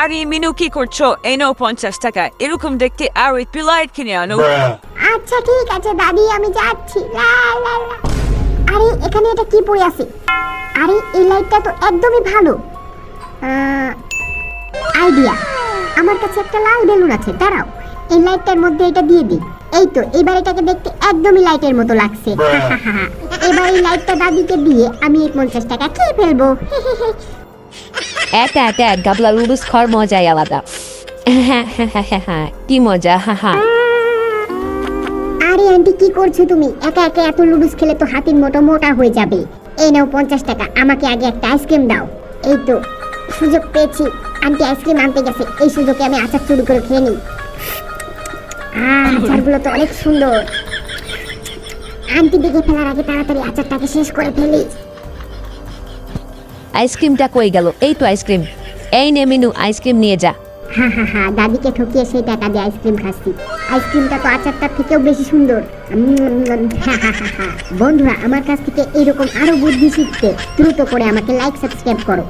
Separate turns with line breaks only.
আরে মিনু কি করছো? এই নাও 50 টাকা। এরকম দেখতে আর একটু লাইট কিনে আনো।
আচ্ছা ঠিক আছে দাদি, আমি যাচ্ছি। লা লা লা। আরে এখানে এটা কি পড়ে আছে? আরে এই লাইটটা তো একদমই ভালো। আইডিয়া, আমার কাছে একটা লাল বেলুন আছে, দাঁড়াও এই লাইটটার মধ্যে এটা দিয়ে দিই। এই তো এবার এটাকে দেখতে একদমই লাইটের মতো লাগছে। এবার এই লাইটটা দাদিকে দিয়ে আমি এই 50 টাকা খেয়ে ফেলবো।
এক এক এক গাবলা লুডুস খাওয়ার মজাই আলাদা। কি মজা,
আরে আন্টি কি করছো তুমি? একা একা এত লুডুস খেলে তো হাতির মতো মোটা হয়ে যাবে। এই নাও 50 টাকা, আমাকে আগে একটা আইসক্রিম দাও। এই তো সুযোগ পেয়েছি, আন্টি আইসক্রিম আনতে গেছে, এই সুযোগে আমি আচার চুরি করে খেয়ে নিই। আচারগুলো তো অনেক সুন্দর। আন্টি দেখে ফেলার আগে তাড়াতাড়ি আচারটাকে শেষ করে ফেলি।
আইসক্রিমটা কই গেল? এই তো আইসক্রিম। এই নে মিনু, আইসক্রিম নিয়ে যা।
দাদিকে ঠকিয়ে সেই টাকা দিয়ে আইসক্রিম খাচ্ছি। আইসক্রিমটা তো আচারটার থেকেও বেশি সুন্দর। বন্ধুরা, আমার কাছ থেকে এইরকম আরো বুদ্ধি শিখতে দ্রুত করে আমাকে লাইক সাবস্ক্রাইব করো।